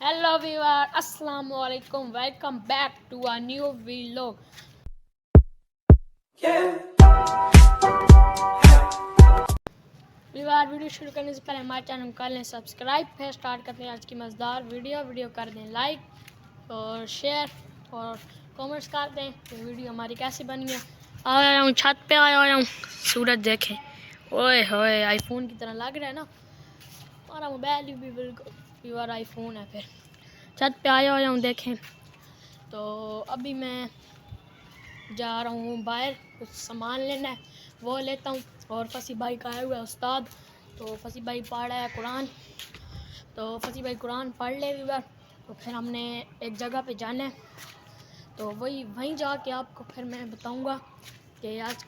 Hello viewer, अस्सलाम वालेकुम, welcome back to a new vlog. Viewer, video शुरू करने से पहले हमारे चैनल कर लें सब्सक्राइब। फिर स्टार्ट करते हैं आज की मज़ेदार वीडियो कर दें लाइक और शेयर और कमेंट्स कर दें तो वीडियो हमारी कैसी बनी है। आया हूँ छत पे, आया हूँ, सूरज देखें, ओए होए आईफोन की तरह लग रहा है ना हमारा मोबाइल भी। बिल्कुल व्यूअर आईफोन है। फिर छत पे आया हूँ, देखें। तो अभी मैं जा रहा हूँ बाहर, कुछ सामान लेना है वो लेता हूँ। और फसी भाई का आया हुआ है उस्ताद, तो फसी भाई पढ़ रहा है कुरान। तो फसी भाई कुरान पढ़ ले व्यूअर, तो फिर हमने एक जगह पे जाना है। तो वहीं जाके आपको फिर मैं बताऊँगा कि आज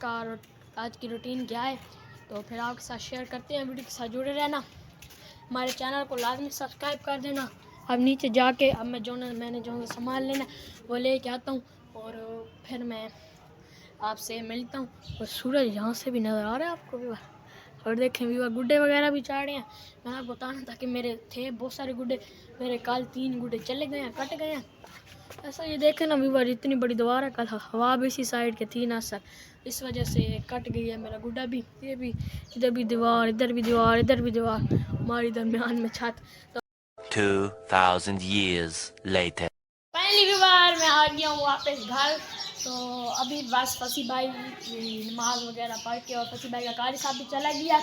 की रूटीन क्या है। तो फिर आपके साथ शेयर करते हैं, वीडियो के साथ जुड़े रहना। हमारे चैनल को लाजमी सब्सक्राइब कर देना। अब नीचे जाके अब मैंने जो सामान लेना वो ले के आता हूँ और फिर मैं आपसे मिलता हूँ। और सूरज यहाँ से भी नज़र आ रहा है आपको भी। और देखें व्यूअर, गुड्डे वगैरह भी चाड़ रहे हैं। मैंने आपको बताना था कि मेरे थे बहुत सारे गुड्डे, मेरे कल 3 गुड्डे चले गए हैं, कट गए हैं। ऐसा ये देखें ना व्यूअर, इतनी बड़ी दीवार है, कल हवा भी इसी साइड के थी ना सर, इस वजह से कट गई है मेरा गुड्डा भी। ये भी इधर भी दीवार, इधर भी दीवार, इधर भी दीवार, हमारी दरमियान में छत। तो 2000 years later. पहली बार मैं आ गया हूँ वापस घर। तो अभी बस फसी भाई नमाज वगैरह पढ़ के और फसी भाई का कारी साहब भी चला गया।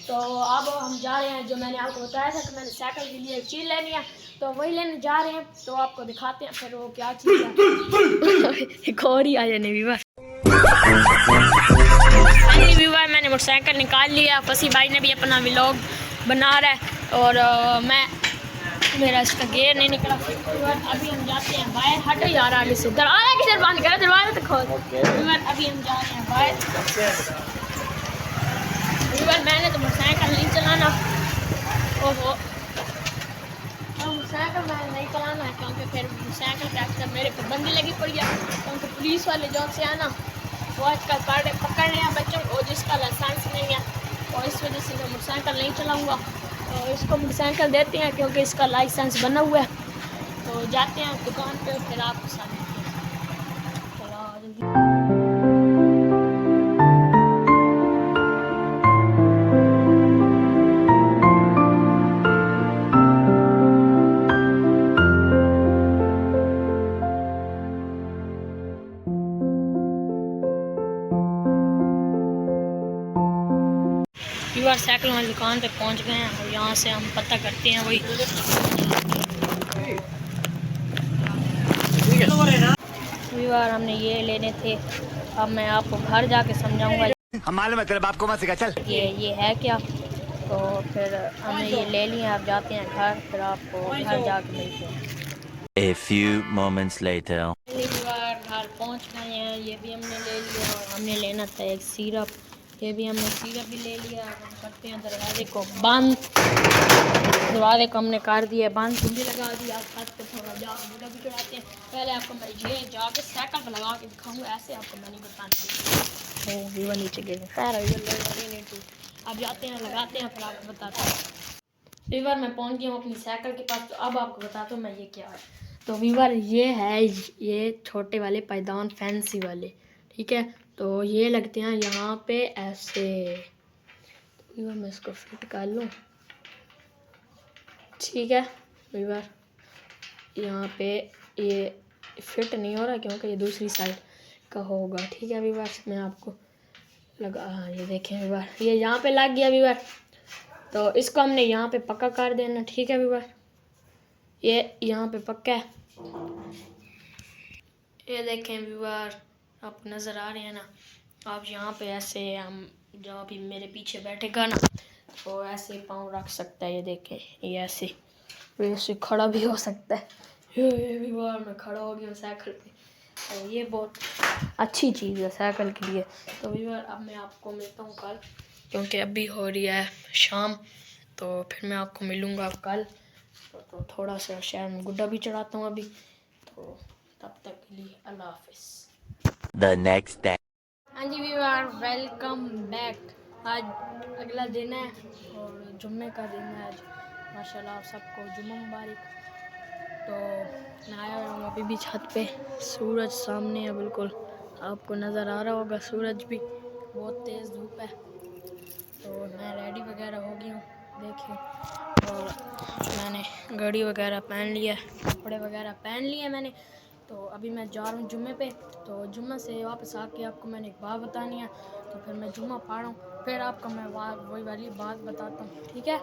तो अब हम जा रहे हैं, जो मैंने आपको बताया था कि मैंने साइकिल के लिए एक चीज़ लेनी है, तो वही लेने जा रहे हैं। तो आपको दिखाते हैं फिर वो क्या चीज़ है। एक और ही आ जाने भी बस। फाइनली व्यूअर, मैंने मोटरसाइकिल निकाल लिया। फसी भाई ने भी अपना व्लॉग बना रहा है और मेरा इसका गेयर नहीं निकला। अभी हम जाते हैं बाहर। हटो यार आगे से, दरवाजा किधर बंद करा, दरवाजा तो खोल। अभी हम जा रहे हैं बाहर। मैंने तो मोटरसाइकिल नहीं चलाना, ओहो मोटरसाइकिल मैंने नहीं चलाना है, क्योंकि फिर मोटरसाइकिल के अक्सर मेरे को बंदी लगी पड़ी है। क्योंकि पुलिस वाले जो से आना वो आजकल पकड़ रहे हैं बच्चों को जिसका लाइसेंस नहीं है, और इस वजह से मैं मोटरसाइकिल नहीं चलाऊँगा। तो इसको मोटरसाइकिल देते हैं क्योंकि इसका लाइसेंस बना हुआ है। तो जाते हैं दुकान पे, फिर आपके साथ चलो जल्दी। व्यूअर, साइकिल वाली दुकान पे पहुंच गए हैं और यहाँ से हम पता करते हैं वही। व्यूअर, हमने ये लेने थे, अब मैं आपको घर जाके समझाऊंगा हम मालूम है तेरे बाप को मत सिखा, चल। ये है क्या। तो फिर हमने ये ले लिया, अब जाते हैं घर, फिर आपको घर जाके मिलते हैं। A few moments later. Viewer, घर पहुंच गए हैं, ये भी हमने ले लिया और हमने लेना था एक सिरप, ये भी हमने सिरप भी ले लिया। अब हम करते हैं दरवाजे को बंद। दरवाजे को हमने कर दिया बंद, कुंडी लगा दिया। छत पे थोड़ा जाकर बुढ़ा भी चढ़ाते हैं। पहले आपको मैं ये जाके साइकिल पर लगा के दिखाऊंगा, ऐसे आपको मैं नहीं बताने वाला। व्यूअर नीचे गिर खैर, अब जाते हैं लगाते हैं, फिर आपको बताते हैं। व्यूअर, मैं पहुंच गया हूँ अपनी साइकिल के पास। तो अब आपको बताता हूँ मैं ये क्या है। तो व्यूअर, ये है, ये छोटे वाले पायदान, फैंसी वाले, ठीक है। तो ये लगते हैं यहाँ पे ऐसे। तो व्यूअर, मैं इसको फिट कर लूँ, ठीक है। व्यूअर, यहाँ पे ये फिट नहीं हो रहा क्योंकि ये दूसरी साइड का होगा, ठीक है व्यूअर। मैं आपको लगा, हाँ ये देखें व्यूअर, ये यहाँ पे लग गया व्यूअर। तो इसको हमने यहाँ पे पक्का कर देना, ठीक है व्यूअर। ये यहाँ पे पक्का है, ये देखें व्यूअर, आपको नज़र आ रहे हैं ना। आप यहाँ पे ऐसे, हम जहाँ भी मेरे पीछे बैठेगा ना, तो ऐसे पाँव रख सकता है, ये देखें, ये ऐसे खड़ा भी हो सकता है। ये व्यूअर, मैं खड़ा हो गया साइकिल पे। तो ये बहुत अच्छी चीज़ है साइकिल के लिए। तो व्यूअर, अब मैं आपको मिलता हूँ कल, क्योंकि अभी हो रही है शाम। तो फिर मैं आपको मिलूँगा कल। तो थोड़ा सा शहर में गुड्डा भी चढ़ाता हूँ अभी। तो तब तक के लिए अल्लाह हाफिज़। The next day. हाँ जी व्यूअर, वेलकम बैक। आज अगला दिन है और जुम्मे का दिन है आज। माशाल्लाह, आप सबको जुम्मा मुबारक। मैं आया हुआ हूँ अभी भी छत पे। सूरज सामने है बिल्कुल, आपको नज़र आ रहा होगा सूरज भी, बहुत तेज़ धूप है। तो मैं रेडी वगैरह हो गई हूँ देखिए, और मैंने घड़ी वगैरह पहन लिया है, कपड़े वगैरह पहन लिए मैंने। तो अभी मैं जा रहा हूँ जुम्मे पे। तो जुम्मे से वापस आके आपको मैंने एक बात बतानी है, तो फिर मैं जुम्मा पढ़ रहा हूँ, फिर आपको मैं वही वाली बात बताता हूँ, ठीक है।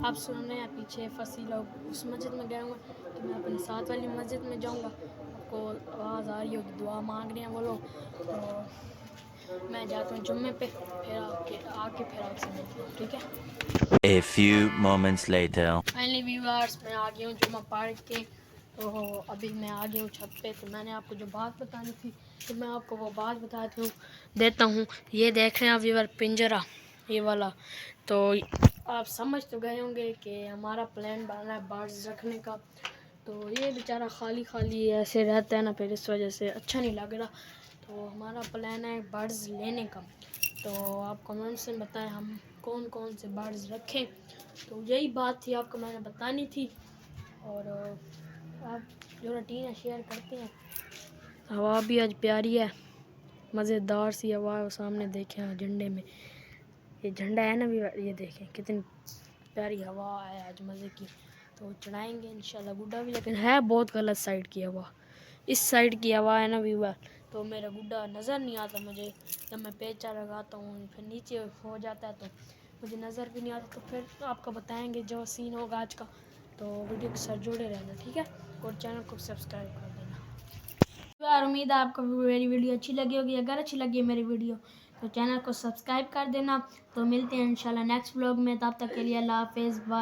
आप सुन रहे हैं पीछे फंसी लोग उस मस्जिद में गए हुए, तो मैं अपनी साथ वाली मस्जिद में जाऊंगा। आपको आवाज़ आ रही होगी, दुआ मांग रहे हैं वो लोग। तो मैं जाता हूँ जुम्मे पे, फिर आके फिर आपसे मिलता हूँ, ठीक है। A few moments later. Finally viewers, मैं आ गया हूँ जुम्मा पढ़ के। तो अभी मैं आ गया हूँ छत पे। तो मैंने आपको जो बात बतानी थी, तो मैं आपको वो बात बताती हूँ देता हूँ। ये देख रहे हैं आप व्यूअर, पिंजरा ये वाला। तो आप समझ तो गए होंगे कि हमारा प्लान बन रहा है बर्ड्स रखने का। तो ये बेचारा खाली खाली ऐसे रहता है ना, फिर इस वजह से अच्छा नहीं लग रहा। तो हमारा प्लान है बर्ड्स लेने का। तो आप कमेंट्स में बताएं हम कौन कौन से बर्ड्स रखें। तो यही बात थी आपको मैंने बतानी थी। और आप जो रूटीन है शेयर करते हैं। हवा भी आज प्यारी है, मज़ेदार सी हवा है। सामने देखें झंडे में, ये झंडा है ना भी, ये देखें कितनी प्यारी हवा है आज मज़े की। तो चढ़ाएंगे इंशाल्लाह गुड्डा भी, लेकिन है बहुत गलत साइड की हवा। इस साइड की हवा है ना व्यूअर, तो मेरा गुड्डा नज़र नहीं आता मुझे। जब मैं पेचा लगाता हूँ फिर नीचे हो जाता है, तो मुझे नज़र भी नहीं आता। तो फिर आपको बताएंगे जो सीन होगा आज का। तो वीडियो के साथ जुड़े रहना, ठीक है, और चैनल को सब्सक्राइब कर देना। यार उम्मीद है आपको मेरी वीडियो अच्छी लगी होगी। अगर अच्छी लगी है मेरी वीडियो, तो चैनल को सब्सक्राइब कर देना। तो मिलते हैं इंशाल्लाह नेक्स्ट व्लॉग में, तब तक के लिए अल्लाह हाफिज़, बाय।